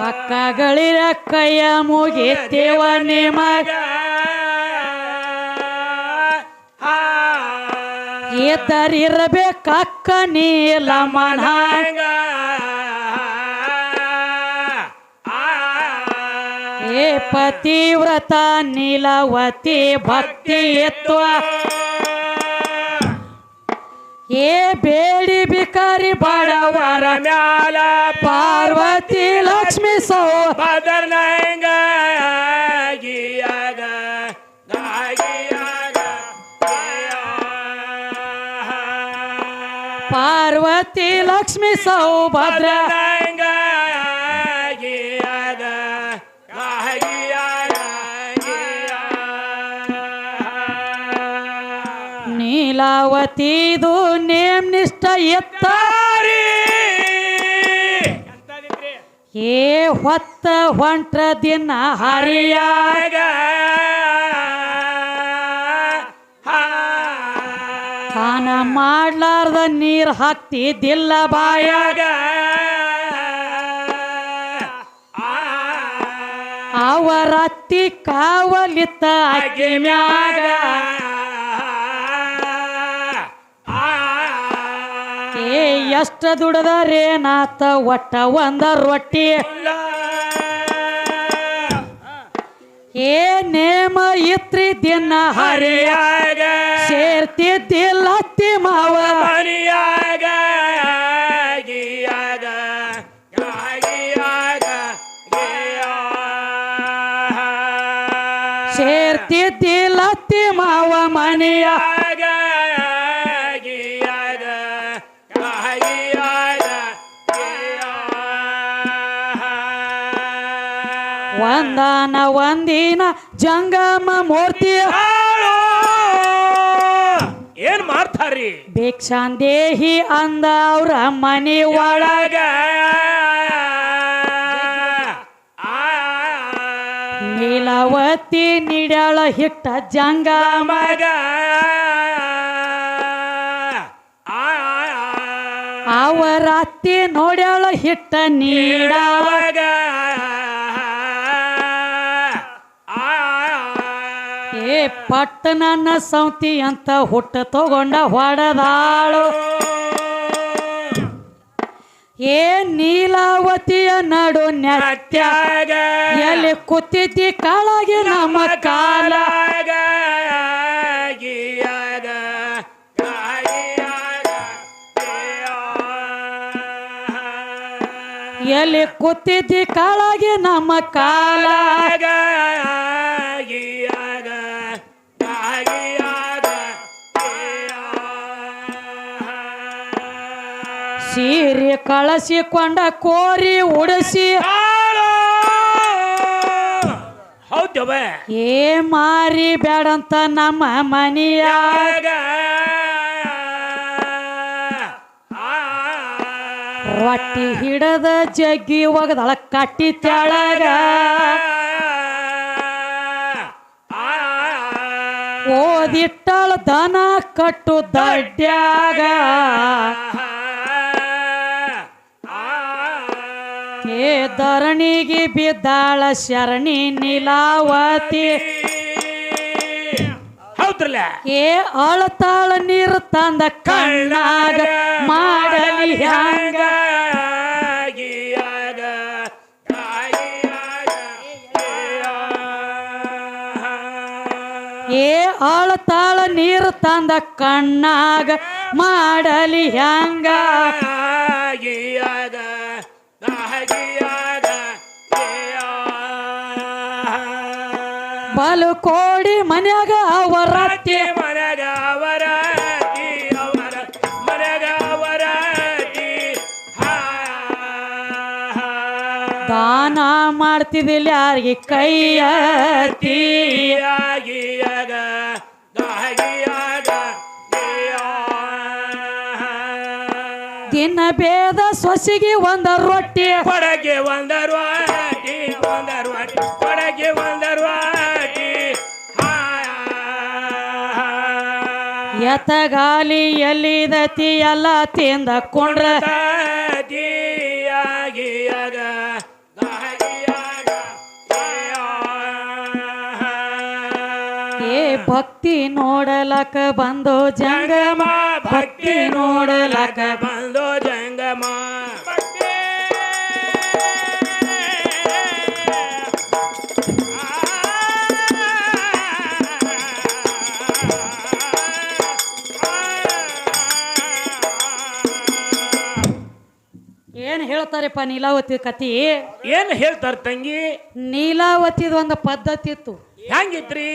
ಅಕ್ಕಗಳಿರ ಕೈಯ ಮುಗಿತೇವ ನಿಮಗ ಇದ್ದರಿರಬೇಕಕ್ಕ ನೀಲಮನ ಏ ಪತಿವ್ರತ ನೀಲವತಿ ಭಕ್ತಿ ಎತ್ತುವ ಏ ಬೇಡಿ ಬಿಕಾರಿ ಬಡವರ ಮ್ಯಾಲ ಪಾರ್ವತಿ ಲಕ್ಷ್ಮಿ ಸೌಭದ್ರ ಪಾರ್ವತಿ ಲಕ್ಷ್ಮಿ ಸೌಭದ್ರ ನೀಲಾವತಿದು ನೇಮ್ ನಿಷ್ಠ ಎತ್ತಾರಿ ಏ ಹೊತ್ತ ಹೊಂಟ್ರ ದಿನ ಹರಿಯಾಗ ಸ್ನಾನ ಮಾಡ್ಲಾರ್ದ ನೀರ್ ಹಾಕ್ತಿದ್ದಿಲ್ಲ ಬಾಯಾಗ ಅವರ ಅತ್ತಿ ಕಾವಲಿತ್ತ ಅಕ್ಕಿ ಮ್ಯಾಗ ಎಷ್ಟ ದುಡದರೇನಾತ ಒಟ್ಟ ಒಂದ ರೊಟ್ಟಿ ಏ ನೇಮ ಇತ್ರಿ ದಿನ ಹರಿಯಾಗ ಸೇರ್ತಿದ್ದಿಲ್ಲ ಅತ್ತಿ ಮಾವ ಮರಿಯಾಗ ಸೇರ್ತಿದ್ದಿಲ್ಲ ಅತ್ತಿ ಮಾವ ಮನೆಯಾಗ ಒಂದಾನ ಒಂದಿನ ಜಂಗಮ ಮೂರ್ತಿ ಏನ್ ಮಾಡ್ತಾರ್ರಿ ಭಿಕ್ಷಾಂದೇಹಿ ಅಂದ ಅವ್ರ ಮನೆ ಒಳಗ ನೀಲವತಿ ನಿಡ್ಯಾಳ ಹಿಟ್ಟ ಜಂಗಮಗ ಅವರ ಅತ್ತಿ ನೋಡ್ಯಾಳ ಹಿಟ್ಟ ನೀಡವಾಗ ಏ ಪಟ್ಟಣನ ಸೌತಿ ಅಂತ ಹುಟ್ಟ ತಗೊಂಡ ಹೊಡೆದಾಳು ಏ ನೀಲಾವತಿಯ ನಡು ನೆತ್ಯಾಗ ಎಲ್ಲಿ ಕೂತಿದ್ದಿ ಕಾಳಾಗಿ ನಮ್ಮ ಕಾಲಾಗ ಎಲ್ಲಿ ಕೂತಿದ್ದಿ ಕಾಳಾಗಿ ನಮ್ಮ ಕಾಲಾಗ ಸೀರೆ ಕಳಸಿಕೊಂಡ ಕೋರಿ ಉಡಿಸಿ ಹೌದವ ಏ ಮಾರಿ ಬೇಡಂತ ನಮ್ಮ ಮನೆಯಾಗ ರೊಟ್ಟಿ ಹಿಡದ ಜಗ್ಗಿ ಒಗದಳ ಕಟ್ಟಿ ತೆಳಗ ಓದಿಟ್ಟಳ ದನ ಕಟ್ಟು ದಡ್ಡ್ಯಾಗ ಏ ಧರಣಿಗೆ ಬಿದ್ದಾಳ ಶರಣಿ ನೀಲಾವತಿ ಹೌದ್ರಲ್ಲ ಏ ಅಳತಾಳ ನೀರು ತಂದ ಕಣ್ಣಾಗ ಮಾಡಲಿ ಹ್ಯಾಂಗ ಏ ಅಳತಾಳ ನೀರು ತಂದ ಕಣ್ಣಾಗ ಮಾಡಲಿ ಹ್ಯಾಂಗ ಬಲು ಕೋಡಿ ಮನ್ಯಾಗ ಅವರ ಮನೆಗ ಅವರ ದಾನ ಮಾಡ್ತಿದ್ದಿಲ್ಲ ಯಾರಿಗೆ ಕೈಯ ದಿನ ಬೇದ ಸೊಸಿಗೆ ಒಂದ ರೊಟ್ಟಿ ಕೊಡಗೆ ಒಂದ ರೊಟ್ಟಿ ಕೊಡಗೆ ಒಂದ ರೊಟ್ಟಿ ಎತ್ತಗಾಲಿ ಎಲ್ಲಿದತಿ ಎಲ್ಲ ತಿಂದ ಕೊಂಡ್ರ ದಿಯಾಗಿಯಾಗ ಭಕ್ತಿ ನೋಡಲಕ ಬಂದು ಜಂಗಮ ಭಕ್ತಿ ನೋಡಲಕ ಬಂದು ಜಂಗಮ ಏನ್ ಹೇಳ್ತಾರಪ್ಪ ನೀಲಾವತಿ ಕತಿ? ಏನ್ ಹೇಳ್ತಾರ ತಂಗಿ? ನೀಲಾವತಿದ ಒಂದು ಪದ್ಧತಿ ಇತ್ತು. ಹೆಂಗಿತ್ರಿ?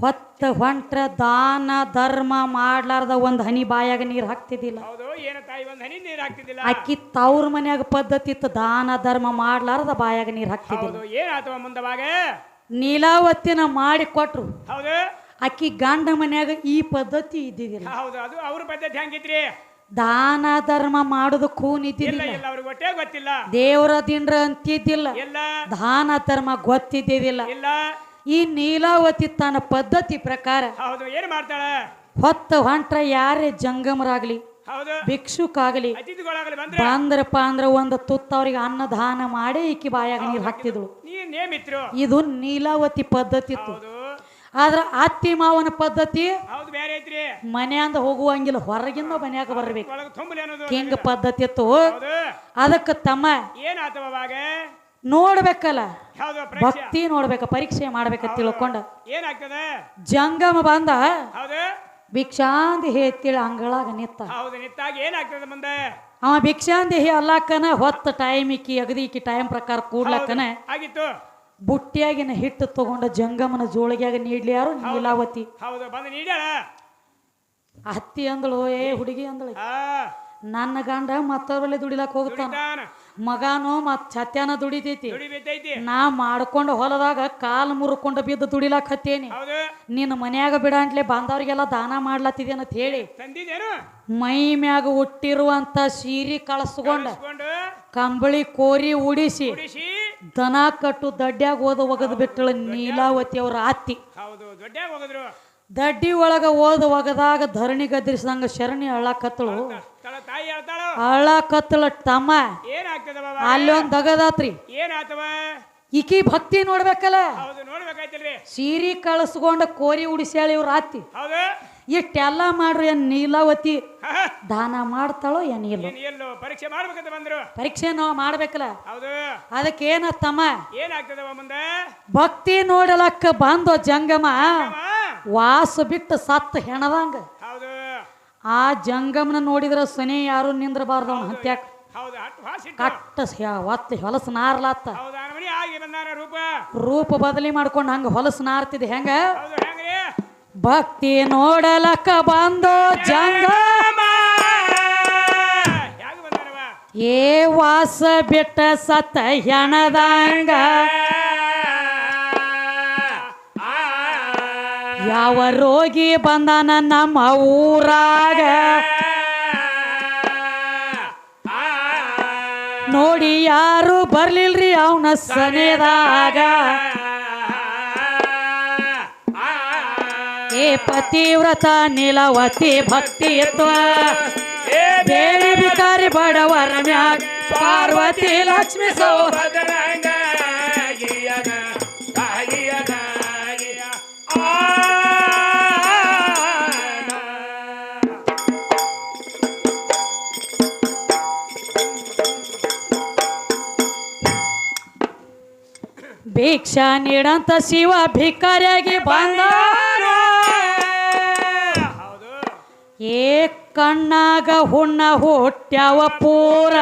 ಹೊತ್ತ ಹೊಂಟ್ರ ದಾನ ಧರ್ಮ ಮಾಡ್ಲಾರ್ದ ಒಂದ್ ಹನಿ ಬಾಯಾಗ ನೀರ್ ಹಾಕ್ತಿದ್ದಿಲ್ಲ. ಹೌದು, ಏನ ತಾಯಿ ಒಂದ್ ಹನಿ ನೀರ್ ಹಾಕ್ತಿದ್ದಿಲ್ಲ. ಅಕ್ಕಿ ತವ್ರ ಮನ್ಯಾಗ ಪದ್ಧತಿ ಇತ್ತು, ದಾನ ಧರ್ಮ ಮಾಡ್ಲಾರ್ದ ಬಾಯಾಗ ನೀರ್ ಹಾಕ್ತಿದ್ದಿಲ್ಲ. ಏನಾತವ ಮುಂದವಾಗ? ನೀಲಾವತಿನ ಮಾಡಿ ಕೊಟ್ರು. ಹೌದು, ಅಕ್ಕಿ ಗಂಡ ಮನ್ಯಾಗ ಈ ಪದ್ಧತಿ ಇದ್ದಿದ್ದಿಲ್ಲ. ಹೌದು, ಅದು ಅವ್ರ ಪದ್ಧತಿ ಹೆಂಗಿತ್ರಿ? ದಾನ ಧರ್ಮ ಮಾಡುದು ಖೂನ್ ಇಲ್ಲ ಇದ್ದಿದ್ದಿಲ್ಲ, ಇಲ್ಲ, ಅವ್ರಿಗೆ ಒಟ್ಟೆ ಗೊತ್ತಿಲ್ಲ. ದೇವರ ದಿಂಡ್ರ ಅಂತಿದ್ದಿಲ್ಲ, ಇಲ್ಲ ದಾನ ಧರ್ಮ ಗೊತ್ತಿದ್ದಿದ್ದಿಲ್ಲ. ಇಲ್ಲ. ಈ ನೀಲಾವತಿ ತನ್ನ ಪದ್ಧತಿ ಪ್ರಕಾರ ಹೌದು, ಏನ್ ಮಾಡ್ತಾಳ? ಹೊತ್ತ ಹೊಂಟ್ರ ಯಾರೇ ಜಂಗಮರಾಗ್ಲಿ ಹೌದು, ಭಿಕ್ಷುಕಾಗ್ಲಿ ಅತಿಥಿಗಳಾಗಲಿ ಬಂದ್ರಪ್ಪ ಅಂದ್ರ ಒಂದು ತುತ್ತ ಅವ್ರಿಗೆ ಅನ್ನ ದಾನ ಮಾಡಿ ಈಕಿ ಬಾಯಾಗ ನೀರ್ ಹಾಕ್ತಿದ್ಳು. ನೀನ್ ನೇಮಿತ್ರು. ಇದು ನೀಲಾವತಿ ಪದ್ಧತಿ ಇತ್ತು. ಹೌದು ಆದ್ರ ಅತ್ತಿ ಮಾವನ ಪದ್ಧತಿ ಹೌದು, ಬೇರೆ ಐತ್ರಿ. ಮನೆಯಿಂದ ಹೋಗುವಂಗಿಲ್ಲ, ಹೊರಗಿಂದ ಮನ್ಯಾಗ ಬರ್ಬೇಕು, ಒಳಗ ತುಂಬಲಿ ಅನ್ನೋದು ಹಿಂಗ ಪದ್ಧತಿ ಇತ್ತು. ಹೌದು. ಅದಕ್ಕ ತಮ್ಮ ಏನಾತವ ಅವಾಗ? ನೋಡ್ಬೇಕಲ್ಲ, ಹೌದು, ಭಕ್ತಿ ನೋಡ್ಬೇಕ, ಪರೀಕ್ಷೆ ಮಾಡ್ಬೇಕ ತಿಳ್ಕೊಂಡ ಏನಾಗ್ತದ? ಜಂಗಮ ಬಂದ ಹೌದು, ಭಿಕ್ಷಾಂದಿ ಹೇತಿಳ ಅಂಗಳಾಗ ನಿತ್ತ. ಹೌದು, ನಿತ್ತಾಗ ಏನಾಗ್ತದ ಮುಂದೆ? ಅವ ಭಿಕ್ಷಾಂದೇಹಿ ಅಲ್ಲಾಕನ ಹೊತ್ತ ಟೈಮ್ ಇಕ್ಕಿ ಅಗದಿ ಇಕ್ಕಿ ಟೈಮ್ ಪ್ರಕಾರ ಕೂಡ್ಲಕ್ಕನ ಆಗಿತ್ತು. ಬುಟ್ಟಿಯಾಗಿನ ಹಿಟ್ಟು ತಗೊಂಡ ಜಂಗಮನ ಜೋಳಿಗ್ಯಾಗ ನೀಡ್ಲಿ ಯಾರು? ನೀಲಾವತಿ. ಹೌದು, ಬಂದು ನೀಡ್ಯಾಳ. ಹತ್ತಿ ಅಂದಳು, ಏ ಹುಡುಗಿ ಅಂದಳು, ಆ ನನ್ನ ಗಂಡ ಮತ್ತವ್ರಲ್ಲಿ ದುಡಿಲಾಕ ಹೋಗ್ತಾನ, ದುಡಿತಾನ, ಮಗಾನು ಮತ್ ಛತ್ಯಾನ ದುಡಿತೈತಿ, ದುಡಿಬೇತೈತಿ. ನಾ ಮಾಡ್ಕೊಂಡು ಹೊಲದಾಗ ಕಾಲ್ ಮುರ್ಕೊಂಡು ಬಿದ್ದು ದುಡಿಲಾಕ ಹತ್ತೇನಿ, ಹೌದು, ನಿನ್ನ ಮನ್ಯಾಗ ಬಿಡಂಟ್ಲೆ ಬಂದವ್ರಿಗೆಲ್ಲ ದಾನ ಮಾಡ್ಲತ್ತಿದೆ ಅಂತ ಹೇಳಿ ತಂದಿದ್ದೇನು? ಮೈ ಮ್ಯಾಗ ಹುಟ್ಟಿರುವಂತ ಸೀರೆ ಕಳಸ್ಕೊಂಡ ಕಳಿಸ್ಕೊಂಡು ಕಂಬಳಿ ಕೋರಿ ಉಡಿಸಿ ಕುಡಿಸಿ ದನ ಕಟ್ಟು ದಡ್ಡ್ಯಾಗ ಓದ ಒಗದ್ ಬಿಟ್ಟಳ ನೀಲಾವತಿ ಅವ್ರ ಅತ್ತಿ. ಹೌದು, ದೊಡ್ಡ ಹೋಗಿದ್ರು. ದಡ್ಡಿ ಒಳಗ ಓದ ಒಗದಾಗ ಧರಣಿ ಗದ್ರಿಸಿದಂಗ ಶರಣಿ ಅಳ್ಳಾಕತ್ತಳು. ತಾಯಿ ಹೇಳ್ತಾಳ. ಅಳ್ಳಾಕತ್ತಳ ತಮ್ಮ, ಏನಾಗ್ತದ ಅಲ್ಲಿ ಒಂದ್ ದಗದಾತ್ರಿ. ಏನಾತವ? ಈಕಿ ಭಕ್ತಿ ನೋಡ್ಬೇಕಲ್ಲ, ಹೌದು, ನೋಡ್ಬೇಕಾಯ್ತಿಲ್ರಿ. ಸೀರಿ ಕಳಸ್ಕೊಂಡ ಕೋರಿ ಉಡಿಸ್ಯಾಳ ಇವ್ರ ಅತ್ತಿ. ಹೌದು, ಇಷ್ಟೆಲ್ಲ ಮಾಡ್ರಿ ಏನ್ ನೀಲಾವತಿ ದಾನ ಮಾಡ್ತಾಳೋ ಏನ್ ಇಲ್ಲ? ಎಲ್ಲೋ ಪರೀಕ್ಷೆ ಮಾಡ್ಬೇಕಂತ ಬಂದ್ರು. ಪರೀಕ್ಷೆ ನಾವು ಮಾಡ್ಬೇಕಲ್ಲ, ಹೌದು, ಅದಕ್ಕೆ ಏನತ್ತಮ್ಮ, ಏನಾಗ್ತದವ ಮುಂದೆ? ಭಕ್ತಿ ನೋಡಲಕ್ಕ ಬಂದು ಜಂಗಮ ಅಮ್ಮ, ವಾಸ ಬಿಟ್ಟು ಸತ್ತ ಹೆಣದಂಗ. ಹೌದು ಆ ಜಂಗಮನ ನೋಡಿದ್ರ ಸನಿ ಯಾರು ನಿಂದ್ರಬಾರ್ದು, ಅವ್ನ ಹತ್ಯಾಕ ಹೌದು, ಹಟ್ಟು ಹಾಸಿಟ್ಟು. ಕಟ್ಟ ಒತ್ತ ಹೊಲಸ ನಾರ್ಲಾತ್ತ. ಹೌದು, ಮನಿ ಆಗಿ ಬಂದಾನ ರೂಪ. ರೂಪ ಬದಲಿ ಮಾಡ್ಕೊಂಡು ಹಂಗ ಹೊಲಸ ನಾರ್ತಿದೆ ಹೆಂಗ? ಹೌದು, ಹೆಂಗ್ರಿ? ಭಕ್ತಿ ನೋಡಲಕ್ಕ ಬಂದು ಜಂಗಮ ಯಾಗ ಬಂದಾನವ? ಏ ವಾಸ ಬಿಟ್ಟ ಸತ್ತ ಹೆಣದಂಗ. ಯಾವ ರೋಗಿ ಬಂದಾನ ನಮ್ಮ ಊರಾಗ, ನೋಡಿ ಯಾರು ಬರ್ಲಿಲ್ರಿ ಅವನ ಸನೇದಾಗ. ಏ ಪತಿವ್ರತ ನೀಲಾವತಿ ಭಕ್ತಿ ಇತ್ವ, ಬೇಡಿ ಬಿಕಾರಿ ಬಡವರ ಮ್ಯಾಗ ಪಾರ್ವತಿ ಲಕ್ಷ್ಮಿ ಸೌಭದ್ರಂಗ. ಭಿಕ್ಷಾ ನೀಡಂತ ಶಿವ ಭಿಕಾರಿಯಾಗಿ ಬಂದ. ಏ ಕಣ್ಣಾಗ ಹುಣ್ಣ ಹುಟ್ಟ್ಯಾವ ಪೂರ,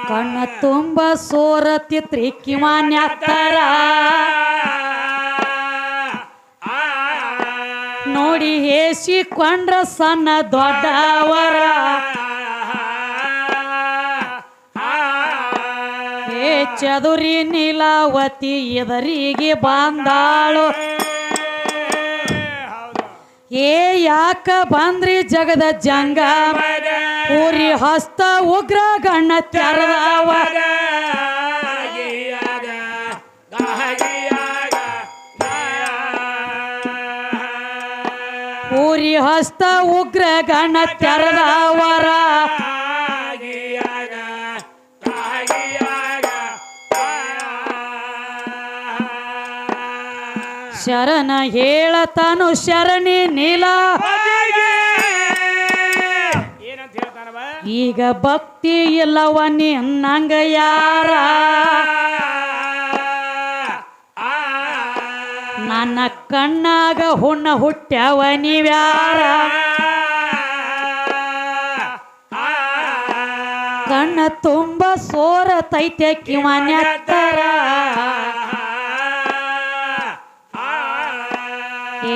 ಕಣ್ಣ ತುಂಬ ಸೋರತಿತ್ರಿ ಕಿವಾನ್ಯಾತ್ತರ. ನೋಡಿ ಹೇಸಿಕೊಂಡ್ರ ಸಣ್ಣ ದೊಡ್ಡವರ, ಏ ಚದುರಿ ನೀಲಾವತಿ ಎದರಿಗೆ ಬಂದಾಳು. ಏ ಯಾಕ ಬಂದ್ರಿ ಜಗದ ಜಂಗಮ, ಊರಿ ಹಸ್ತ ಉಗ್ರ ಗಣ್ಣ ತೆರದವ. ಊರಿ ಹಸ್ತ ಉಗ್ರ ಗಣ್ಣ ತೆರದವರ. ಶರಣ ಹೇಳತಾನು ಶರಣಿ ನೀಲ ಏನಂತ ಹೇಳ್ತಾನವ ಈಗ ಭಕ್ತಿ ಇಲ್ಲವ ನಿನ್ನಂಗ ಯಾರ ನನ್ನ ಕಣ್ಣಾಗ ಹುಣ್ಣ ಹುಟ್ಟ್ಯಾವ ನೀವ್ಯಾರ ಕಣ್ಣ ತುಂಬ ಸೋರ ತೈತೆ ಕಿವನ್ಯತ್ತರ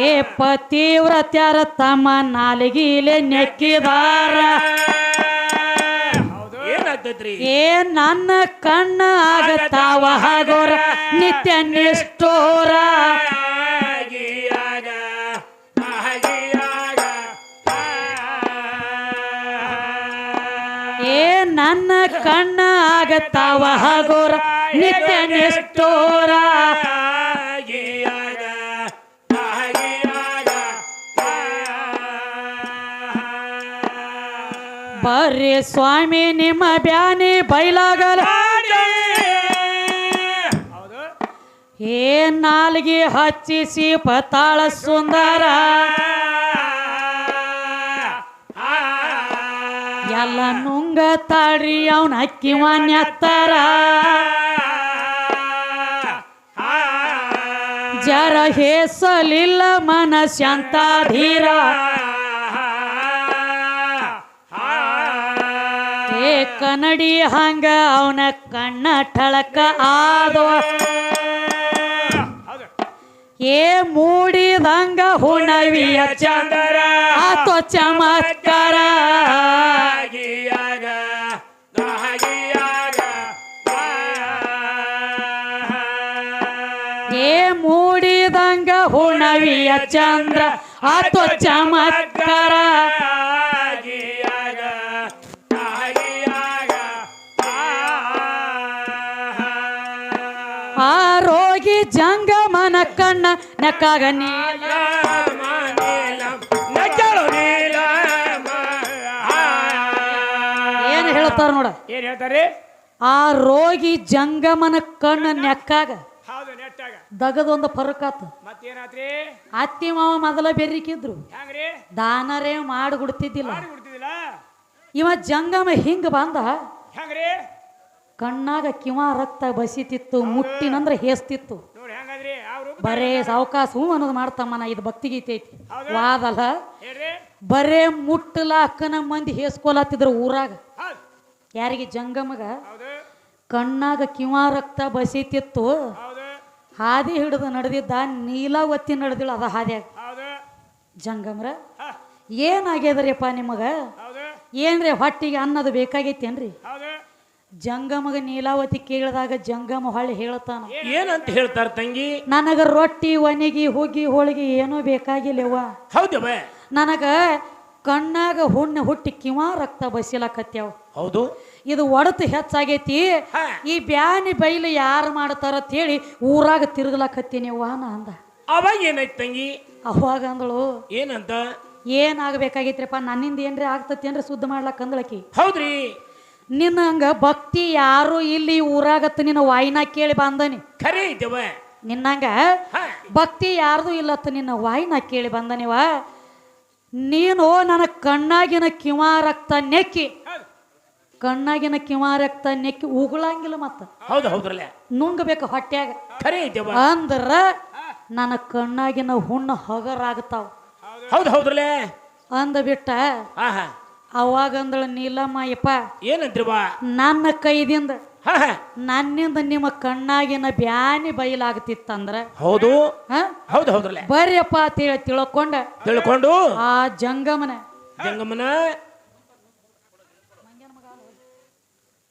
ಏ ಪತಿವ್ರತ್ಯಾರ ತಮ್ಮ ನಾಲಿಗಿಲೆ ನೆಕ್ಕಿದಾರ ಏ ನನ್ನ ಕಣ್ಣ ಆಗತಾವ ಹಾಗೋರ ನಿತ್ಯ ನಿಷ್ಠೋರ ಏ ನನ್ನ ಕಣ್ಣ ಆಗತಾವ ಹಾಗೋರ ನಿತ್ಯ ನಿಷ್ಠೋರ ಬರ್ರಿ ಸ್ವಾಮಿ ನಿಮ್ಮ ಬ್ಯಾನಿ ಬೈಲಾಗಲ ಏ ನಾಲ್ಗಿ ಹಚ್ಚಿಸಿ ಪತಾಳ ಸುಂದರ ಎಲ್ಲ ನುಂಗ ತಾಡ್ರಿ ಅವನ ಕಿವನ್ಯತ್ತರ ಜರ ಹೇಸಲಿಲ್ಲ ಮನಸ್ಸಂತ ಧೀರ ಏ ಕನ್ನಡಿ ಹಂಗ ಅವನ ಕಣ್ಣ ಠಳಕ ಆದೋ ಏ ಮೂಡಿದಂಗ ಹುಣವಿಯ ಚಂದರ ಆತೋ ಚಮತ್ಕಾರ ಏ ಮೂಡಿದಂಗ ಹುಣವಿಯ ಚಂದ್ರ ಆತೋ ಚಮತ್ಕಾರ ಆ ರೋಗಿ ಜಂಗಮನ ಕಣ್ಣ ನಕ್ಕಾಗ ನೀಲ ಏನ್ ಹೇಳ್ತಾರ ನೋಡ ಏನ್ ಹೇಳ್ತಾರೆ ಆ ರೋಗಿ ಜಂಗಮನ ಕಣ್ಣ ನೆಕ್ಕಾಗ ಹೌದು ನೆಟ್ಟಾಗ ದಗದೊಂದು ಫರಕಾತ ಮತ್ತೇನಾತ್ರಿ ಅತ್ತಿ ಮಾವ ಮೊದಲ ಬೆರ್ರಿಕಿದ್ರು ಹೆಂಗ್ರಿ ದಾನರೇ ಮಾಡಿ ಕೊಡ್ತಿದ್ದಿಲ್ಲ ಮಾಡಿ ಬಿಡ್ತಿದಿಲ್ಲ ಇವ ಜಂಗಮ ಹಿಂಗ ಬಂದ ಹೆಂಗ್ರಿ ಕಣ್ಣಾಗ ಕಿವ ರಕ್ತ ಬಸಿತಿತ್ತು ಮುಟ್ಟಿನಂದ್ರ ಹೇಸ್ತಿತ್ತು ನೋಡಿ ಹೆಂಗದ್ರಿ ಅವ್ರು ಬರೇ ಸಾವಕಾಶ ಹೂ ಅನ್ನೋದು ಮಾಡ್ತಮ್ಮನ ಇದು ಭಕ್ತಿಗೀತೆ ಐತಿ ಹೌದು. ವಾದಲ್ಲ ಹೇಳ್ರಿ ಬರೇ ಮುಟ್ಟಲ ಅಕ್ಕನ ಮಂದಿ ಹೇಸ್ಕೊಲತ್ತಿದ್ರು ಊರಾಗ ಹೌದು ಯಾರಿಗೆ ಜಂಗಮಗ ಹೌದು ಕಣ್ಣಾಗ ಕಿವ ರಕ್ತ ಬಸಿತಿತ್ತು ಹೌದು ಹಾದಿ ಹಿಡಿದು ನಡೆದಿದ್ದ ನೀಲಾವತಿ ನಡೆದಿಲ್ಲ ಅದ ಹಾದ್ಯಾಗ ಹೌದು ಜಂಗಮ್ರ ಹ, ಏನಾಗ್ಯದ್ರಿಪ್ಪ ನಿಮಗ ಹೌದು ಏನ್ರಿ ಹೊಟ್ಟಿಗೆ ಅನ್ನೋದು ಬೇಕಾಗೈತೇನ್ರಿ ಹೌದು ಜಂಗಮಗ ನೀಲಾವತಿ ಕೇಳಿದಾಗ ಜಂಗಮ ಹೊಳ್ಳಿ ಹೇಳ್ತಾನ ಏನಂತ ಹೇಳ್ತಾರ ತಂಗಿ ನನಗ ರೊಟ್ಟಿ ಒಣಗಿ ಹುಗ್ಗಿ ಹೋಳಿಗೆ ಏನೂ ಬೇಕಾಗಿಲ್ಲವ್ವ ಹೌದವ ನನಗ ಕಣ್ಣಾಗ ಹುಣ್ಣೆ ಹುಟ್ಟಿ ಕಿವ ರಕ್ತ ಬಸಿಲಕತ್ಯಾವ ಹೌದು ಇದು ಒಡತು ಹೆಚ್ಚಾಗೈತಿ ಹಾ. ಈ ಬ್ಯಾನಿ ಬೈಲು ಯಾರು ಮಾಡ್ತಾರ ಅಂತ ಹೇಳಿ ಊರಾಗ ತಿರುಗಲಕತ್ತೀನಿ ಅವ್ವ ನಾ ಅಂದ ಅವಾಗ ಏನಾಯ್ತು ತಂಗಿ ಅವಾಗ ಅಂದಳು ಏನಂತ ಏನಾಗಬೇಕಾಗೈತ್ರಿಪ್ಪ ನನ್ನಿಂದ ಏನ್ರಿ ಆಗ್ತತಿ ಅಂದ್ರೆ ಶುದ್ಧ ಮಾಡ್ಲಕ್ಕ ಅಂದಳಕಿ ಹೌದ್ರಿ ನಿನ್ನ ಹಂಗ ಭಕ್ತಿ ಯಾರು ಇಲ್ಲಿ ಊರಾಗತ್ತ ನಿನ್ನ ವಾಯಿನ ಕೇಳಿ ಬಂದನಿ ಖರೆ ಐತವ ನಿನ್ನಂಗ ಹಾ. ಭಕ್ತಿ ಯಾರ್ದು ಇಲ್ಲತ್ತ ನಿನ್ನ ವಾಯಿನ ಕೇಳಿ ಬಂದನಿವ ನೀನು ನನ್ನ ಕಣ್ಣಾಗಿನ ಕಿವ ರಕ್ತ ನೆಕ್ಕಿ ಹೌದು ಕಣ್ಣಾಗಿನ ಕಿವ ರಕ್ತ ನೆಕ್ಕಿ ಉಗುಳಂಗಿಲ್ಲ ಮತ್ತ ಹೌದು ಹೌದ್ರಲ್ಲ ನುಂಗಬೇಕು ಹೊಟ್ಯಾಗ ಖರೆ ಐತವ ಅಂದ್ರ ನನ್ನ ಕಣ್ಣಾಗಿನ ಹುಣ್ಣ ಹಗರಾಗ್ತಾವ ಹೌದು ಹೌದ್ರಲ್ಲ ಅಂದ ಬಿಟ್ಟ ಹಾ ಹಾ ಅವಾಗ ಅಂದಳ ನೀಲಮ್ಮ ಯಪ್ಪ ಏನಂತ್ರಿ ಬಾ ನನ್ನ ಕೈದಿಂದ ಹಾ ಹಾ ನನ್ನಿಂದ ನಿಮ್ಮ ಕಣ್ಣಾಗಿನ ಬ್ಯಾನಿ ಬಯಲಾಗ್ತಿತ್ತಂದ್ರ ಹೌದು ಹ ಹೌದು ಹೌದ್ರಲ್ಲ ಬರ್ಯಪ್ಪ ಅಂತೇಳಿ ತಿಳ್ಕೊಂಡ ತಿಳ್ಕೊಂಡು ಆ ಜಂಗಮನ ಜಂಗಮನ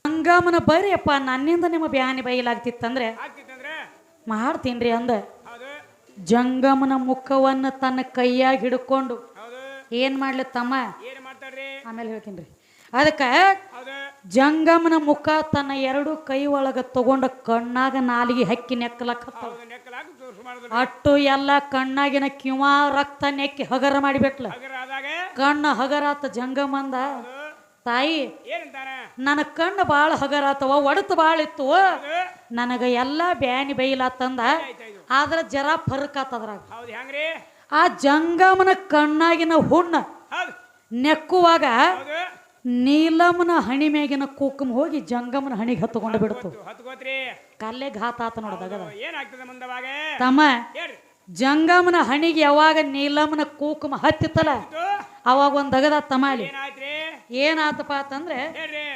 ಜಂಗಮನ ಬರ್ಯಪ್ಪ ನನ್ನಿಂದ ನಿಮ್ಮ ಬ್ಯಾನಿ ಬಯಲಾಗ್ತಿತ್ತಂದ್ರೆ ಆಗ್ತಿತ್ತಂದ್ರೆ ಮಾಡ್ತೀನ್ರಿ ಅಂದ ಹೌದು ಜಂಗಮನ ಮುಖವನ್ನ ತನ್ನ ಕೈಯಾಗ ಹಿಡ್ಕೊಂಡು ಹೌದು ಏನ್ ಮಾಡ್ಲಿ ತಮ್ಮ ಏನ್ ಮಾಡ್ತಾರ್ರಿ ಆಮೇಲೆ ಹೇಳ್ತೀನಿ ಅದಕ್ಕ ಹೌದು ಜಂಗಮನ ಮುಖ ತನ್ನ ಎರಡು ಕೈ ಒಳಗ ತಗೊಂಡ ಕಣ್ಣಾಗ ನಾಲಿಗೆ ಹಕ್ಕಿ ನೆಕ್ಕಲಕ್ಕ ಹೌದು ನೆಕ್ಕಲಾಗ ತೋರ್ಸು ಮಾಡಿದ್ರು ಅಟ್ಟು ಎಲ್ಲ ಕಣ್ಣಾಗಿನ ಕಿವ ರಕ್ತ ನೆಕ್ಕಿ ಹಗರ ಮಾಡಿಬಿಟ್ಲ ಹಗರ ಆದಾಗ ಕಣ್ಣ ಹಗರಾತ ಜಂಗಮಂದ ಹೌದು ತಾಯಿ ಏನಂತಾರ ನನ್ನ ಕಣ್ಣು ಭಾಳ ಹಗರಾತವ ಒಡತು ಭಾಳ ಇತ್ತು ಹೌದು ನನಗ ಎಲ್ಲ ಬ್ಯಾನಿ ಬೈಲಾತಂದ ಆಯ್ತಾಯ್ತು ಆದ್ರೆ ಜರ ಫರ್ಕ್ ಆತದ್ರಾಗ. ಹೌದು ಹೆಂಗ್ರಿ? ಆ ಜಂಗಮನ ಕಣ್ಣಾಗಿನ ಹುಣ್ಣ ಹೌದು ನೆಕ್ಕುವಾಗ ಹೌದು ನೀಲಮ್ಮನ ಹಣಿ ಮ್ಯಾಗಿನ ಕುಕ್ಕುಮ ಹೋಗಿ ಜಂಗಮನ ಹಣಿಗೆ ಹತ್ತುಕೊಂಡು ಬಿಡ್ತು. ಹತ್ಕೋತ್ರಿ. ಕಲ್ಲೆ ಘಾತ ಆತ ನೋಡದಾಗ ಏನಾಗ್ತದೆ ಮುಂದವಾಗ ತಮ್ಮ. ಹೇಳ್ರಿ. ಜಂಗಮನ ಹಣಿಗೆ ಯಾವಾಗ ನೀಲಮ್ಮನ ಕುಕ್ಕುಮ ಹತ್ತಿತ್ತಲ್ಲ ಅವಾಗ ಒಂದ್ ದಗದ ತಮಾಲಿ ಏನಾಯ್ತ್ರಿ? ಏನಾತಪ್ಪ ಅಂತಂದ್ರೆ ಹೇಳ್ರಿ.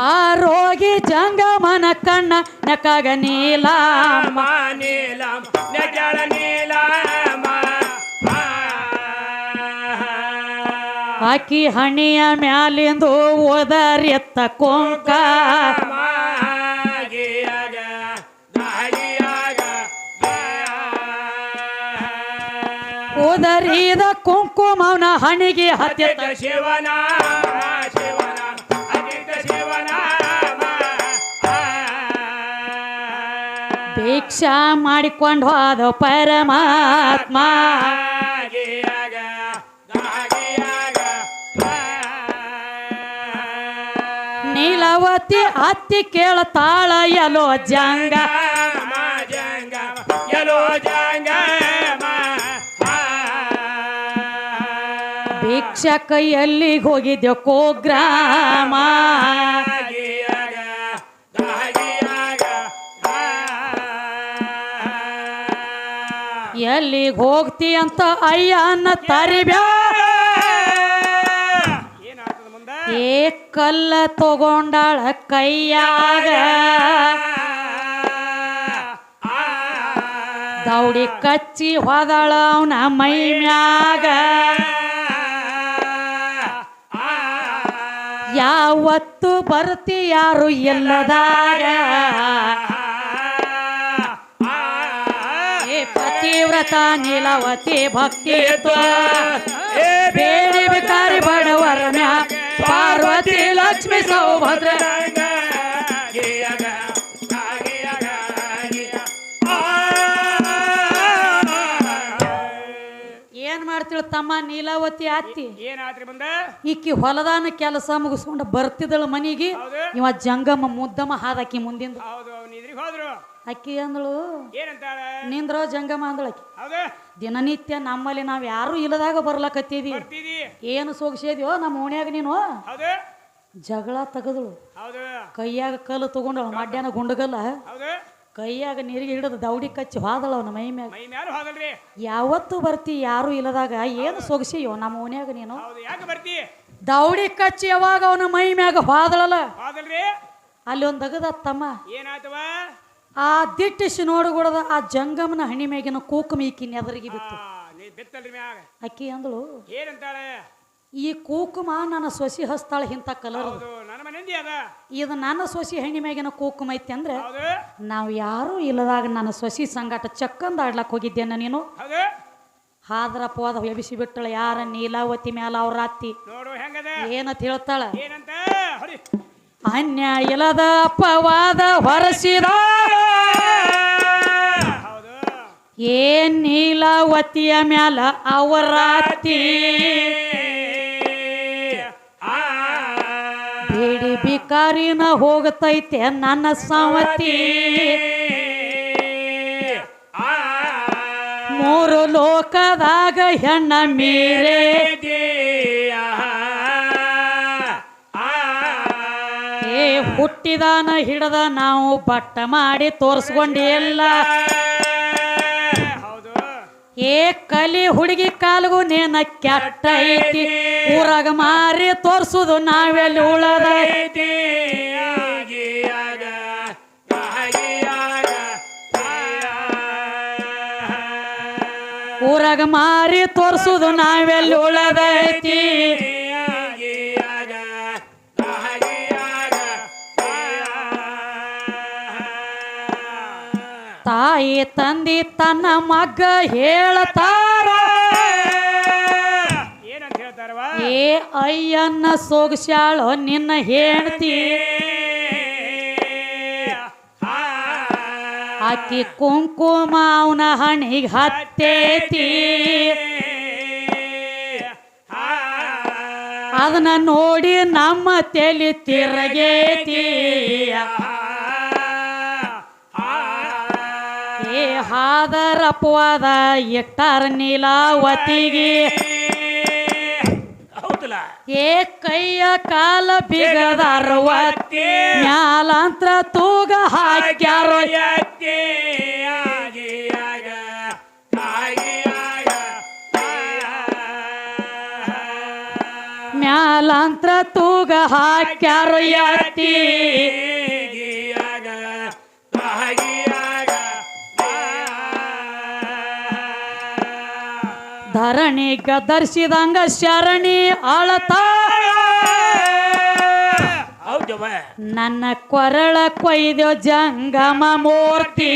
ಆರೋಗಿ ಜಂಗಮನ ಕಣ್ಣ ನೆಕ್ಕಾಗ ನೀಲಮ್ಮ ನೀಲಂ ನೆಜಳ ನೀಲಮ ಆಕಿ ಹಣಿಯ ಮ್ಯಾಲಿಂದು ಓದರಿತ್ತ ಕೊಂಕ ಓದರಿದ ಕುಂಕುಮವನ ಹಣಿಗೆ ಹತ್ತಿತ್ತ ಶಿವನ ಶಿವನ ಅಜಿತ ಶಿವನ ಭಿಕ್ಷಾ ಮಾಡಿಕೊಂಡು ಹೋದ ಪರಮಾತ್ಮ ನೀಲವತಿ ಹತ್ತಿ ಕೇಳತಾಳ ಎಲೋ ಜಂಗ ಎಲೋ ಜಂಗ ಭಿಕ್ಷಾ ಕೈಯಲ್ಲಿ ಹೋಗಿದ್ಯೋ ಕೋಗ್ರಾಮ ಎಲ್ಲಿಗೆ ಹೋಗ್ತಿ ಅಂತ ಅಯ್ಯನ ತರಿಬ್ಯಾ ಏನಾಗ್ತದೆ ಮುಂದ? ಏ ಕಲ್ಲ ತಗೊಂಡಾಳ ಕೈಯಾಗ ದೌಡಿ ಕಚ್ಚಿ ಹೋದಾಳ ಅವನ ಮೈ ಮ್ಯಾಗ ಯಾವತ್ತು ಬರ್ತಿ ಯಾರು ಎಲ್ಲದಾಗ ಏ ಪತಿವ್ರತ ನೀಲವತಿ ಭಕ್ತಿ ಬೇಡಿ ಬೇಕಾರಿ ಬಡವರ ಮ್ಯಾಗ ಪಾರ್ವತಿ ಲಕ್ಷ್ಮಿ ಸೌಭದ್ರ ಏನ್ ಮಾಡ್ತಿಳು ತಮ್ಮ ನೀಲಾವತಿ ಅತ್ತಿ? ಏನಾತ್ರಿ ಮುಂದ? ಈಕಿ ಹೊಲದಾನ ಕೆಲಸ ಮುಗಿಸ್ಕೊಂಡು ಬರ್ತಿದ್ದಳು ಮನಿಗೆ. ಹೌದು ಇವ ಜಂಗಮ ಮುದ್ದಮ ಹಾದಾಕಿ ಮುಂದಿಂದ. ಹೌದು ಅವ್ನ ಇದ್ರಿಗೆ ಹೋದ್ರು. ಅಕ್ಕಿ ಅಂದಳು ಏನಂತಾಳ? ನಿಂದ್ರ ಜಂಗಮ ಅಂದಳು ಆಕಿ. ಹೌದು ದಿನನಿತ್ಯ ನಮ್ಮಲ್ಲಿ ನಾವ್ ಯಾರು ಇಲ್ಲದಾಗ ಬರ್ಲಕತ್ತೀವಿ. ಬರ್ತಿದಿ. ಏನು ಸೋಗ್ಸಿದ್ಯೋ ನಮ್ಮ ಓಣ್ಯಾಗ ನೀನು. ಹೌದು ಜಗಳ ತೆಗದಳು. ಹೌದು ಕೈಯಾಗ ಕಲ್ಲು ತಗೊಂಡಳು ಮಡ್ಯಾನ ಗುಂಡಗಲ್ಲ. ಹೌದು ಕೈಯಾಗ ನೀರಿಗೆ ಹಿಡಿದು ದೌಡಿ ಕಚ್ಚಿ ಹೋದಳು ಅವನ ಮೈ ಮ್ಯಾಗ. ಮೈ ಮ್ಯಾಲ ಹೋದಲ್ರಿ. ಯಾವತ್ತು ಬರ್ತಿ ಯಾರು ಇಲ್ಲದಾಗ ಏನು ಸೊಗಸಿಯೋ ನಮ್ಮ ಓಣ್ಯಾಗ ನೀನು. ಹೌದು ಯಾಕೆ ಬರ್ತಿ? ದೌಡಿ ಕಚ್ಚಿ ಯಾವಾಗ ಅವನ ಮೈ ಮ್ಯಾಗ ಹೋದಳಲ್ಲ ಹೋದಲ್ರಿ. ಅಲ್ಲಿ ಒಂದ್ ದಗದ ತಮ್ಮ. ಏನಾಯ್ತವ? ಆ ದಿಟ್ಟಿಸಿ ನೋಡ್ಕೊಡದ ಆ ಜಂಗಮನ ಹಣಿ ಮ್ಯಾಗಿನ ಕೂಕುಮ ಈಕಿನ ಎದರಿಗೆ ಬಿತ್ತು. ನೀ ಬಿತ್ತಲ್ರಿ ಮ್ಯಾಗ. ಅಕ್ಕಿ ಅಂದಳು ಏನಂತಾಳೆ? ಈ ಕೂಕುಮ ನನ್ನ ಸೊಸಿ ಹಸ್ತಾಳ ಇಂಥ ಕಲರ್. ಹೌದು ನನ್ನ ಮನೆಂದಿ ಅದ. ಇದು ನನ್ನ ಸೊಸಿ ಹೆಣ್ಣಿ ಮ್ಯಾಗಿನ ಕೂಕುಮ ಐತಿ ಅಂದ್ರೆ ಹೌದು ನಾವು ಯಾರು ಇಲ್ಲದಾಗ ನನ್ನ ಸೊಸಿ ಸಂಗಾಟ ಚಕ್ಕಂದ ಆಡ್ಲಕ್ ಹೋಗಿದ್ದೇನ ನೀನು. ಹೌದು ಹಾದ್ರಪ್ಪ ಹೋದ ಎಬಿಸಿ ಬಿಟ್ಟಳ ಯಾರ ನೀಲಾವತಿ ಮ್ಯಾಲ ಅವ್ರ ಅತ್ತಿ. ನೋಡು ಹೆಂಗದ. ಏನಂತ ಹೇಳ್ತಾಳ? ಏನಂತ? ಹೊಡಿ. ಅನ್ಯಾಯ ಇಲ್ಲದ ಅಪವಾದ ಹೊರಸಿದ ಹೌದು ಏನ್ ನೀಲಾವತಿಯ ಮ್ಯಾಲ ಅವರ ಅತ್ತಿ. ಬೇಡಿ ಬಿಕಾರಿನ ಹೋಗತೈತೆ ನನ್ನ ಸವತಿ. ಮೂರು ಲೋಕದಾಗ ಹೆಣ್ಣ ಮೀರೆ ಏ ಹುಟ್ಟಿದಾನ ಹಿಡದ ನಾವು ಬಟ್ಟ ಮಾಡಿ ತೋರ್ಸ್ಕೊಂಡಿಲ್ಲ. ಹೌದು ಏ ಕಲಿ ಹುಡುಗಿ ಕಾಲ್ಗೂ ನೇನ ಕೆಟ್ಟ ಐತಿ. ಊರಾಗ ಮಾರಿ ತೋರ್ಸುದು ನಾವೆಲ್ಲಿ ಉಳದೈತಿ. ಊರಾಗ ಮಾರಿ ತೋರ್ಸುದು ನಾವೆಲ್ಲಿ ಉಳದೈತಿ. ತಾಯಿ ತಂದಿ ತನ್ನ ಮಗ್ಗ ಹೇಳ್ತಾರ ಏನಂತ ಹೇಳ್ತಾರವ? ಏ ಅಯ್ಯನ್ನ ಸೋಗಸ್ಯಾಳೋ ನಿನ್ನ ಹೇಳ್ತಿ. ಆಕಿ ಕುಂಕುಮ ಅವನ ಹಣಿಗೆ ಹತ್ತೇತಿ. ಅದನ್ನ ನೋಡಿ ನಮ್ಮ ತಲೆ ತಿರಗೇತಿ. ಏ ಹಾದರ ಅಪವಾದ ಇಟ್ಟಾರ ನೀಲಾವತಿಗೆ ಹೌದಲ್ಲ ಏ ಕೈಯ ಕಾಲ ಬಿಗದಾರವತ್ತಿ ಮ್ಯಾಲಂತ್ರ ತೂಗ ಹಾಕ್ಯಾರ ಯತ್ತಿ ಆಗಿಯಾಗ ಆಗಿಯಾಗ ಮ್ಯಾಲಂತ್ರ ತೂಗ ಹಾಕ್ಯಾರ ಯತ್ತಿ ಆಗಿಯಾಗ ಆಗಿಯಾಗ ಧರಣಿ ಗದರ್ಸಿದಂಗ ಶರಣಿ ಅಳತಾಳ ಹೌದವ ನನ್ನ ಕೊರಳ ಕೊಯ್ದೋ ಜಂಗಮ ಮೂರ್ತಿ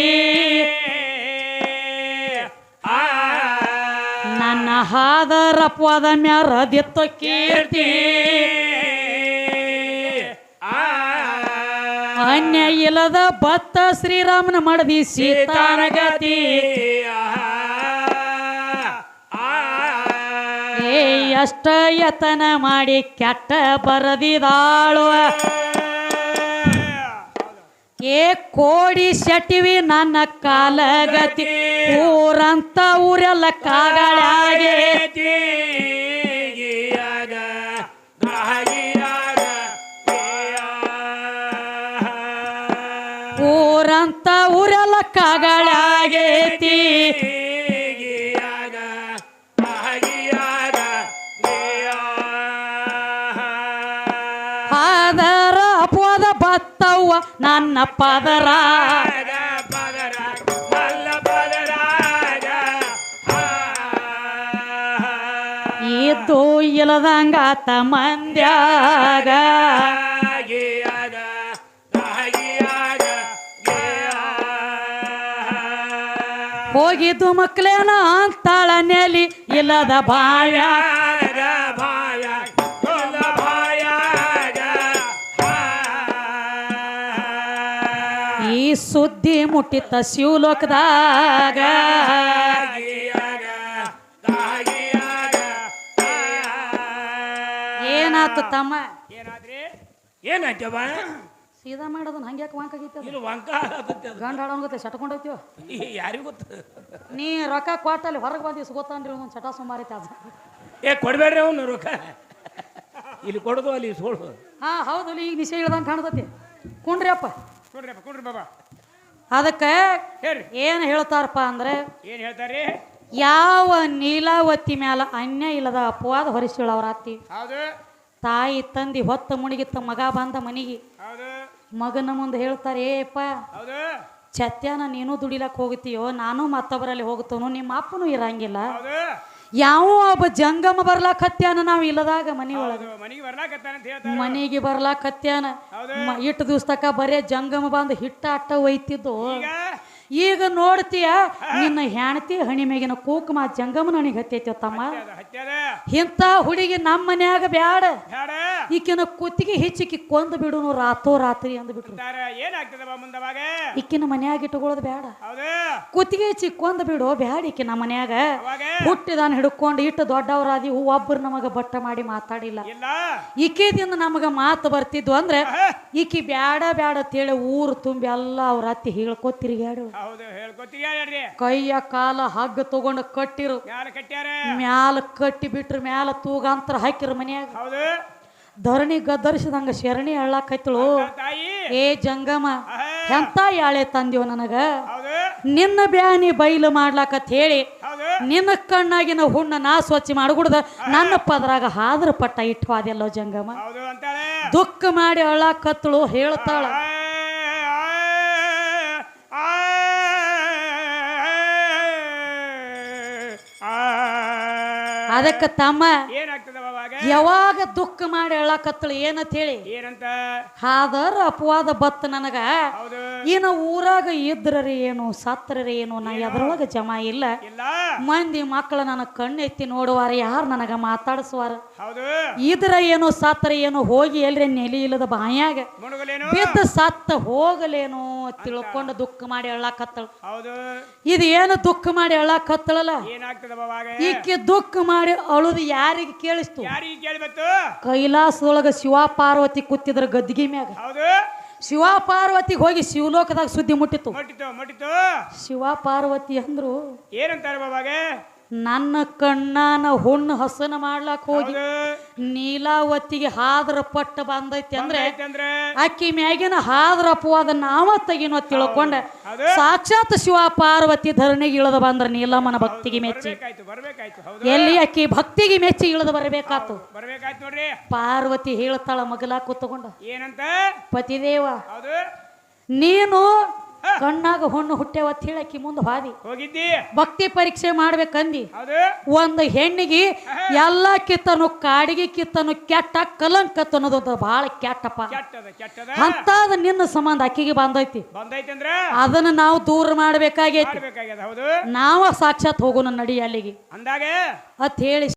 ನನ್ನ ಹಾದರ ಅಪವಾದ ಮ್ಯಾರದಿತ್ತು ಕೀರ್ತಿ ಅನ್ಯ ಇಲ್ಲದ ಭತ್ತ ಶ್ರೀರಾಮನ ಮಡದಿ ಸೀತಾನಗತಿ ಏ ಅಷ್ಟ ಯತನ ಮಾಡಿ ಕೆಟ್ಟ ಬರದಿದಾಳು ಏ ಕೋಡಿ ಶಟಿವಿ ನನ್ನ ಕಾಲಗತಿ ಊರಂತ ಊರೆಲ್ಲ ಕಾಗಳಾಗೆ ಊರಂತ ಊರೆಲ್ಲ ಕಾಗಳಾಗೇತಿ ಹಾದರ ಅಪವಾದ ಬತ್ತವ್ವ ನನ್ನ ಪದರ ಇದ್ದು ಇಲ್ಲದಂಗಾತ ಮಂದ್ಯಾಗ ಹೋಗಿದ್ದು ಮಕ್ಕಳೇನ ಅಂತಾಳ ನೆಲಿ ಇಲ್ಲದ ಬಾಯ ಈ ಸುದ್ದಿ ಮುಟ್ಟಿತ ಶಿವಲೋಕದಾಗ ಏನಾತು ತಮ್ಮ ಏನಾದ್ರಿ ಏನಾಯ್ತವ ಸೀದಾ ಮಾಡೋದನ್ನ ಹಂಗ್ಯಾಕೆ ವಾಂಕಾಗೈತೆ ಇದು ವಂಕ ಗಂಡ ಹಾಡೋನ್ ಗೊತ್ತೆ ಚಟ್ಕೊಂಡೈತಿವ ಯಾರಿಗೂ ಗೊತ್ತ ನೀ ರೊಕ್ಕ ಕೊಟ್ಟಲ್ಲಿ ಹೊರಗೆ ಬಂದು ಇಸ್ಕೊತಾನ್ರಿ ಒಂದು ಚಟ ಸುಮಾರೈತೆ ಅದು ಏ ಕೊಡ್ಬೇಡ್ರಿ ಅವನು ರೊಕ್ಕ ಇಲ್ಲಿ ಕೊಡೋದು ಅಲ್ಲಿ ಸೋಳು ಹಾ ಹೌದು ಈಗ ನಿಶೆ ಇಳ್ದಂಗೆ ಕಾಣ್ತತಿ ಕುಂಡ್ರಿ ಅಪ್ಪ ಕುಂಡ್ರಿ ಬಾಬಾ ಅದಕ್ಕೆ ಹೇಳ್ರಿ ಏನು ಹೇಳ್ತಾರಪ್ಪ ಅಂದ್ರೆ ಏನ್ ಹೇಳ್ತಾರ್ರಿ ಯಾವ ನೀಲಾವತಿ ಮ್ಯಾಲ ಅನ್ಯ ಇಲ್ಲದ ಅಪವಾದ ಹೊರಿಸಿಳ ಅವ್ರ ಅತ್ತಿ ಹೌದು ತಾಯಿ ತಂದಿ ಹೊತ್ತ ಮುಣಿಗಿತ್ತ ಮಗ ಬಂದ ಮನಿಗೆ ಹೌದು ಮಗನ ಮುಂದೆ ಹೇಳ್ತಾರೆ ಏಪ್ಪ ಹೌದು ಛತ್ಯಾನ ನೀನು ದುಡಿಲಕ್ ಹೋಗ್ತೀಯೋ ನಾನು ಮತ್ತೊಬ್ಬರಲ್ಲಿ ಹೋಗ್ತವನು ನಿಮ್ಮ ಅಪ್ಪನೂ ಇರಂಗಿಲ್ಲ ಹೌದು ಯಾವ ಒಬ್ಬ ಜಂಗಮ ಬರ್ಲಾಕತ್ಯಾನ ನಾವು ಇಲ್ಲದಾಗ ಮನಿ ಒಳಗ ಮನೆಗೆ ಬರ್ಲಾಕತ್ತಾನಂತ ಹೇಳ್ತಾರೆ ಮನೆಗೆ ಬರ್ಲಾಕತ್ಯಾನ ಹೌದು ಇಟ್ಟು ದಿವ್ಸ ತಕ ಬರೇ ಜಂಗಮ ಬಂದು ಹಿಟ್ಟ ಅಟ್ಟ ಒಯ್ತಿದ್ದು ಈಗ ಈಗ ನೋಡ್ತೀಯ ನಿನ್ನ ಹೆಣ್ತಿ ಹಣಿ ಮೇಗಿನ ಕುಂಕುಮ ಜಂಗಮನ ಹಣಿಗೆ ಹತ್ತೈತಿ ತಮ್ಮ ಹತ್ಯದ ಇಂಥ ಹುಡುಗಿ ನಮ್ಮ ಮನ್ಯಾಗ ಬ್ಯಾಡ ಬ್ಯಾಡ ಈಕಿನ ಕುತ್ತಿಗೆ ಹೆಚ್ಚಿಕ್ಕಿ ಕೊಂದು ಬಿಡುನು ರಾತ್ರಿ ಅಂದ್ಬಿಟ್ರು ಏನಾಗ್ತದವ ಮುಂದವಾಗ ಈಕಿನ ಮನ್ಯಾಗ ಇಟ್ಕೊಳ್ಳೋದು ಬೇಡ ಹೌದು ಕುತ್ತಿಗೆ ಹೆಚ್ಚಿ ಕೊಂದು ಬಿಡು ಬ್ಯಾಡ ಈಕಿ ನಮ್ಮ ಮನ್ಯಾಗ ಅವಾಗ ಹುಟ್ಟಿದಾನ ಹಿಡ್ಕೊಂಡು ಇಟ್ಟು ದೊಡ್ಡವರಾದಿ ಒಬ್ಬರು ನಮಗ ಬಟ್ಟ ಮಾಡಿ ಮಾತಾಡಿಲ್ಲ ಇಲ್ಲ ಈಕಿದಿಂದ ನಮಗ ಮಾತು ಬರ್ತಿದ್ವು ಅಂದ್ರೆ ಈಕಿ ಬ್ಯಾಡ ಬ್ಯಾಡ ಅಂತೇಳಿ ಊರು ತುಂಬಿ ಎಲ್ಲ ಅವ್ರ ಅತ್ತಿ ಹೇಳ್ಕೊತಿರಿಗ್ಯಾಡು ಹೌದು ಹೇಳ್ಕೊತೀರಿ ಹೇಳ್ರಿ ಕೈಯ ಕಾಲ ಹಗ್ಗ ತಗೊಂಡು ಕಟ್ಟಿರು ಯಾರ ಕಟ್ಟ್ಯಾರ ಮ್ಯಾಲ ಕಟ್ಟಿ ಬಿಟ್ರು ಮ್ಯಾಲ ತೂಗಾಂತರ ಹಾಕಿರು ಮನ್ಯಾಗ ಹೌದು ಧರಣಿ ಗದ್ದರಿಸಿದಂಗ ಶರಣಿ ಅಳ್ಳಾಕೈತಳು ತಾಯಿ ಏ ಜಂಗಮ ಎಂತ ಯಾಳೆ ತಂದಿವ ನನಗ ಹೌದು ನಿನ್ನ ಬ್ಯಾನಿ ಬೈಲು ಮಾಡ್ಲಾಕತ್ ಹೇಳಿ ಹೌದು ನಿನ್ನ ಕಣ್ಣಾಗಿನ ಹುಣ್ಣ ನಾ ಸ್ವಚ್ಛ ಮಾಡ್ಗುಡ್ದ ನನ್ನ ಪದರಾಗ ಹಾದ್ರ ಪಟ್ಟ ಇಟ್ವಾದೆಲ್ಲೋ ಜಂಗಮ ಹೌದು ಅಂತಾಳೆ ದುಃಖ ಮಾಡಿ ಅಳ್ಳಾಕತ್ತಳು ಹೇಳ್ತಾಳ ಅದಕ್ಕ ತಮ್ಮ ಏನಾಗ್ತದವ ಅವಾಗ ಯಾವಾಗ ದುಃಖ ಮಾಡಿ ಅಳ್ಳಾಕತ್ತಳು ಏನಂತ ಹೇಳಿ ಏನಂತ ಹಾದರ ಅಪವಾದ ಬತ್ತ ನನಗ ಹೌದು ಏನ ಊರಾಗ ಇದ್ರರಿ ಏನು ಸತ್ರರಿ ಏನು ನಾ ಎದ್ರೊಳಗ ಜಮಾ ಇಲ್ಲ ಇಲ್ಲ ಮಂದಿ ಮಕ್ಕಳು ನನ್ನ ಕಣ್ಣೆತ್ತಿ ನೋಡುವಾರ ಯಾರು ನನಗ ಮಾತಾಡಿಸುವಾರ ಹೌದು ಇದ್ರ ಏನು ಸತ್ರ ಏನು ಹೋಗಿ ಎಲ್ರಿ ನೆಲಿ ಇಲ್ಲದ ಬಾಯಾಗ ಮುಣುಗಲೇನು ಬಿದ್ದ ಸತ್ತ ಹೋಗಲೇನು ತಿಳ್ಕೊಂಡು ದುಃಖ ಮಾಡಿ ಅಳ್ಳಾಕತ್ತಳು ಹೌದು ಇದು ಏನು ದುಃಖ ಮಾಡಿ ಅಳ್ಳಾಕತ್ತಳಲ್ಲ ಏನಾಗ್ತದವ ಅವಾಗ ಈಕೆ ದುಃಖ ಮಾಡಿ ಅಳುದು ಯಾರಿಗೆ ಕೇಳಿಸ್ತು ಯಾರಿಗೆ ಕೇಳ್ಬೇಕು ಕೈಲಾಸದೊಳಗ ಶಿವ ಪಾರ್ವತಿ ಕೂತಿದ್ರ ಗದ್ದಿಗೆ ಮ್ಯಾಗ ಹೌದು ಶಿವ ಪಾರ್ವತಿಗೆ ಹೋಗಿ ಶಿವಲೋಕದಾಗ ಸುದ್ದಿ ಮುಟ್ಟಿತ್ತು. ಮುಟ್ಟಿತು ಶಿವ ಪಾರ್ವತಿ ಅಂದ್ರು ಏನಂತಾರ ಬಾಬಾಗ ನನ್ನ ಕಣ್ಣಾನ ಹುಣ್ಣು ಹಸನ ಮಾಡ್ಲಾಕ್ ಹೋಗಿ ನೀಲಾವತಿಗೆ ಹಾದ್ರ ಪಟ್ಟ ಬಂದೈತಿ ಅಂದ್ರೆ ಅಕ್ಕಿ ಮ್ಯಾಗಿನ ಹಾದ್ರ ಅಪವಾದ ನಾವ ತೆಗಿನೋ ತಿಳ್ಕೊಂಡ ಸಾಕ್ಷಾತ್ ಶಿವ ಪಾರ್ವತಿ ಧರಣಿಗೆ ಇಳಿದು ಬಂದ್ರ ನೀಲಮ್ಮನ ಭಕ್ತಿಗೆ ಮೆಚ್ಚಿ ಎಲ್ಲಿ ಅಕ್ಕಿ ಭಕ್ತಿಗೆ ಮೆಚ್ಚಿ ಇಳಿದು ಬರ್ಬೇಕಾತು. ನೋಡ್ರಿ ಪಾರ್ವತಿ ಹೇಳ್ತಾಳ ಮಗಲಾ ಕೂತ್ಕೊಂಡ ಏನಂತ ಪತಿದೇವ ನೀನು ಕಣ್ಣಾಗ ಹುಣ್ಣು ಹುಟ್ಟೆವತ್ ಹೇಳಕ್ಕಿ ಮುಂದೆ ಹಾದಿ ಹೋಗಿದ್ದಿ ಭಕ್ತಿ ಪರೀಕ್ಷೆ ಮಾಡ್ಬೇಕಂದಿ. ಒಂದು ಹೆಣ್ಣಿಗೆ ಎಲ್ಲ ಕಿತ್ತನು ಕಾಡಿಗೆ ಕಿತ್ತನು ಕೆಟ್ಟ ಕಲಂಕ ಅನ್ನೋದು ಬಹಳ ಕೆಟ್ಟಪ್ಪ. ಅಂತದ ನಿನ್ನ ಸಂಬಂಧ ಅಕ್ಕಿಗೆ ಬಂದೈತಿ. ಅದನ್ನ ನಾವು ದೂರ ಮಾಡ್ಬೇಕಾಗೈತಿ. ನಾವ ಸಾಕ್ಷಾತ್ ಹೋಗೋಣ ನಡಿ ಅಲ್ಲಿಗೆ ಅಂದಾಗ ಅತ್ ಹೇಳಿ